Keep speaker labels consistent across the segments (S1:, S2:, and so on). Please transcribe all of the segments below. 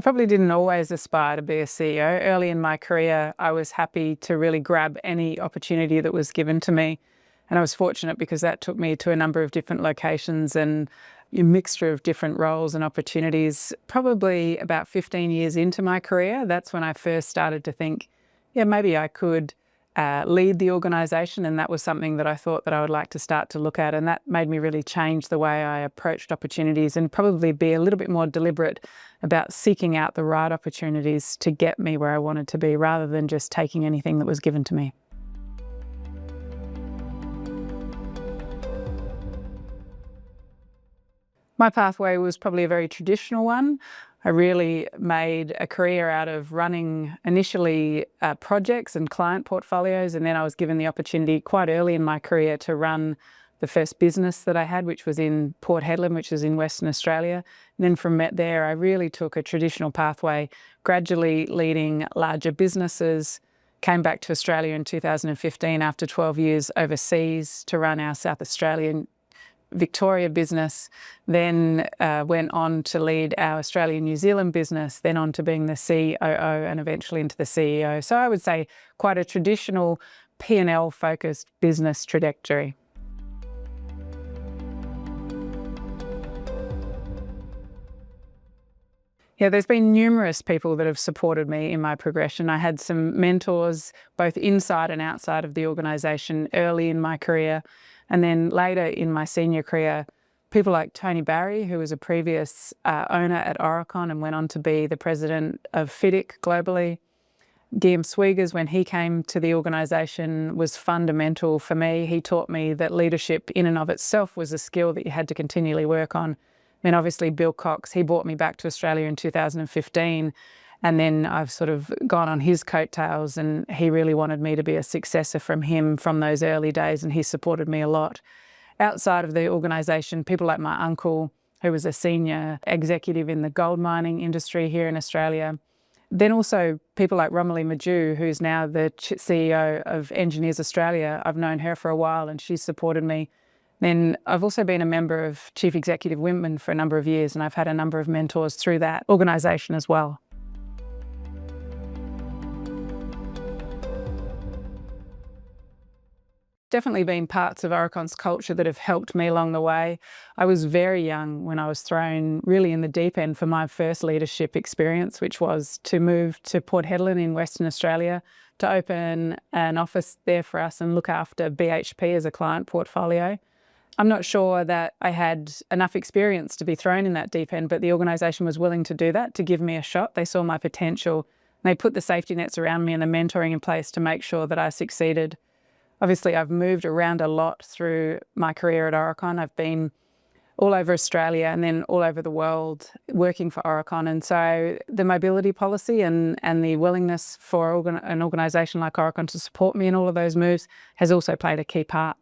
S1: I probably didn't always aspire to be a CEO. Early in my career, I was happy to really grab any opportunity that was given to me. And I was fortunate because that took me to a number of different locations and a mixture of different roles and opportunities. Probably about 15 years into my career, that's when I first started to think, yeah, maybe I could lead the organisation, and that was something that I thought that I would like to start to look at, and that made me really change the way I approached opportunities and probably be a little bit more deliberate about seeking out the right opportunities to get me where I wanted to be rather than just taking anything that was given to me. My pathway was probably a very traditional one. I really made a career out of running initially projects and client portfolios, and then I was given the opportunity quite early in my career to run the first business that I had, which was in Port Hedland, which is in Western Australia. And then from there, I really took a traditional pathway, gradually leading larger businesses, came back to Australia in 2015 after 12 years overseas to run our South Australian Victoria business, then went on to lead our Australian-New Zealand business, then on to being the COO and eventually into the CEO. So I would say quite a traditional P&L focused business trajectory. Yeah, there's been numerous people that have supported me in my progression. I had some mentors both inside and outside of the organisation early in my career. And then later in my senior career, people like Tony Barry, who was a previous owner at Oricon and went on to be the president of FIDIC globally. Guillaume Swiegers, when he came to the organisation, was fundamental for me. He taught me that leadership in and of itself was a skill that you had to continually work on. Then obviously Bill Cox, he brought me back to Australia in 2015. And then I've sort of gone on his coattails, and he really wanted me to be a successor from him from those early days, and he supported me a lot. Outside of the organisation, people like my uncle, who was a senior executive in the gold mining industry here in Australia. Then also people like Romilly Maju, who's now the CEO of Engineers Australia. I've known her for a while and she's supported me. Then I've also been a member of Chief Executive Women for a number of years, and I've had a number of mentors through that organisation as well. Definitely been parts of Oricon's culture that have helped me along the way. I was very young when I was thrown really in the deep end for my first leadership experience, which was to move to Port Hedland in Western Australia to open an office there for us and look after BHP as a client portfolio. I'm not sure that I had enough experience to be thrown in that deep end, but the organisation was willing to do that, to give me a shot. They saw my potential. They put the safety nets around me and the mentoring in place to make sure that I succeeded. Obviously, I've moved around a lot through my career at Oricon. I've been all over Australia and then all over the world working for Oricon. And so the mobility policy and the willingness for an organisation like Oricon to support me in all of those moves has also played a key part.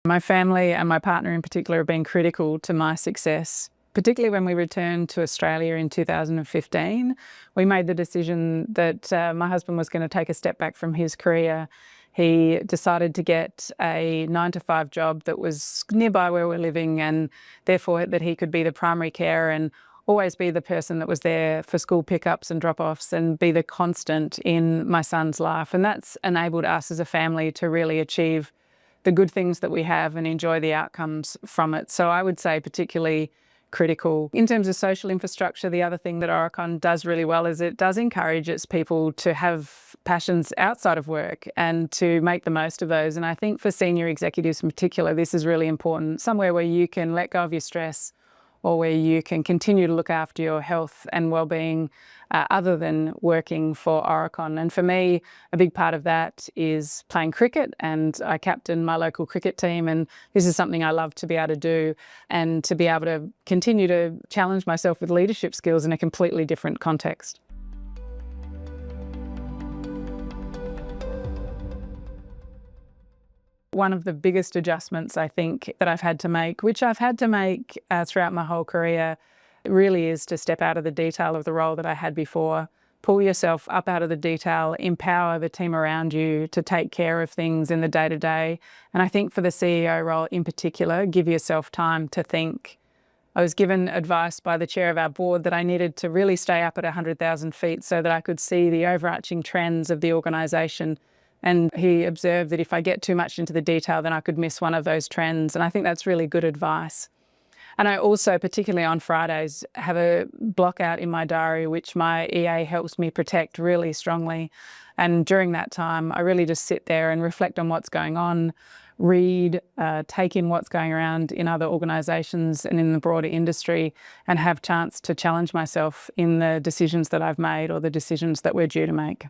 S1: My family and my partner in particular have been critical to my success. Particularly when we returned to Australia in 2015, we made the decision that my husband was going to take a step back from his career. He decided to get a 9-to-5 job that was nearby where we're living, and therefore that he could be the primary carer and always be the person that was there for school pickups and drop-offs and be the constant in my son's life. And that's enabled us as a family to really achieve the good things that we have and enjoy the outcomes from it. So I would say particularly critical. In terms of social infrastructure, the other thing that Oricon does really well is it does encourage its people to have passions outside of work and to make the most of those. And I think for senior executives in particular, this is really important. Somewhere where you can let go of your stress or where you can continue to look after your health and well-being other than working for Oricon. And for me, a big part of that is playing cricket, and I captain my local cricket team, and this is something I love to be able to do and to be able to continue to challenge myself with leadership skills in a completely different context. One of the biggest adjustments I think that I've had to make, which I've had to make throughout my whole career, really is to step out of the detail of the role that I had before, pull yourself up out of the detail, empower the team around you to take care of things in the day-to-day. And I think for the CEO role in particular, give yourself time to think. I was given advice by the chair of our board that I needed to really stay up at 100,000 feet so that I could see the overarching trends of the organisation. And he observed that if I get too much into the detail, then I could miss one of those trends. And I think that's really good advice. And I also, particularly on Fridays, have a block out in my diary, which my EA helps me protect really strongly. And during that time, I really just sit there and reflect on what's going on, read, take in what's going around in other organisations and in the broader industry, and have chance to challenge myself in the decisions that I've made or the decisions that we're due to make.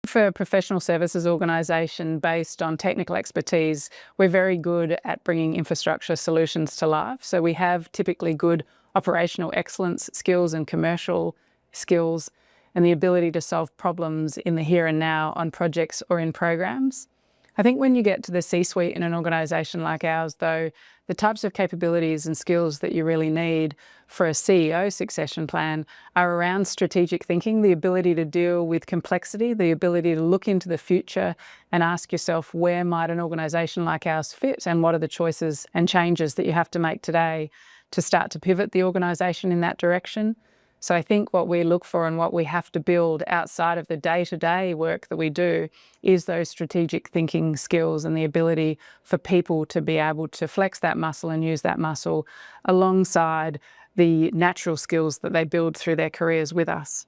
S1: For a professional services organisation based on technical expertise, we're very good at bringing infrastructure solutions to life. So we have typically good operational excellence skills and commercial skills and the ability to solve problems in the here and now on projects or in programs. I think when you get to the C-suite in an organisation like ours, though, the types of capabilities and skills that you really need for a CEO succession plan are around strategic thinking, the ability to deal with complexity, the ability to look into the future and ask yourself, where might an organisation like ours fit, and what are the choices and changes that you have to make today to start to pivot the organisation in that direction. So I think what we look for and what we have to build outside of the day-to-day work that we do is those strategic thinking skills and the ability for people to be able to flex that muscle and use that muscle alongside the natural skills that they build through their careers with us.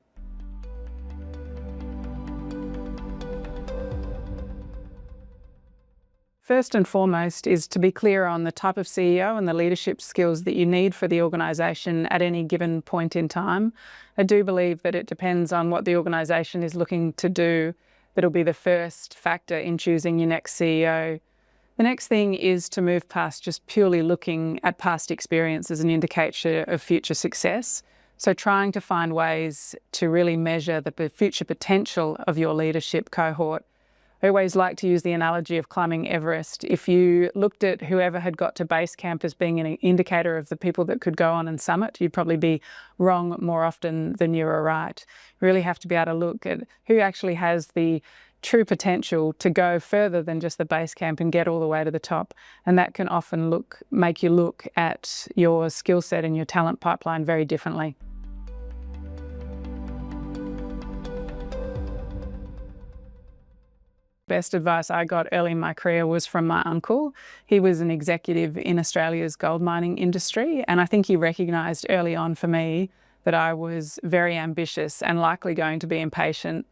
S1: First and foremost is to be clear on the type of CEO and the leadership skills that you need for the organisation at any given point in time. I do believe that it depends on what the organisation is looking to do. That'll be the first factor in choosing your next CEO. The next thing is to move past just purely looking at past experience as an indicator of future success. So trying to find ways to really measure the future potential of your leadership cohort. I always like to use the analogy of climbing Everest. If you looked at whoever had got to base camp as being an indicator of the people that could go on and summit, you'd probably be wrong more often than you were right. You really have to be able to look at who actually has the true potential to go further than just the base camp and get all the way to the top. And that can often make you look at your skill set and your talent pipeline very differently. Best advice I got early in my career was from my uncle. He was an executive in Australia's gold mining industry, and I think he recognised early on for me that I was very ambitious and likely going to be impatient.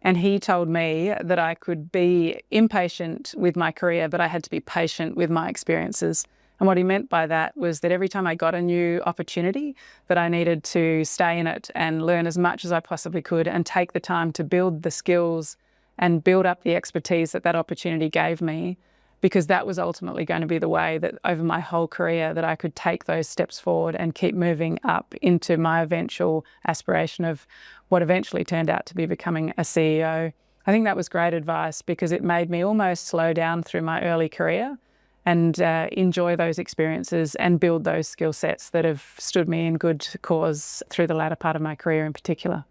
S1: And he told me that I could be impatient with my career, but I had to be patient with my experiences. And what he meant by that was that every time I got a new opportunity, that I needed to stay in it and learn as much as I possibly could and take the time to build the skills and build up the expertise that that opportunity gave me, because that was ultimately going to be the way that over my whole career that I could take those steps forward and keep moving up into my eventual aspiration of what eventually turned out to be becoming a CEO. I think that was great advice because it made me almost slow down through my early career and enjoy those experiences and build those skill sets that have stood me in good cause through the latter part of my career in particular.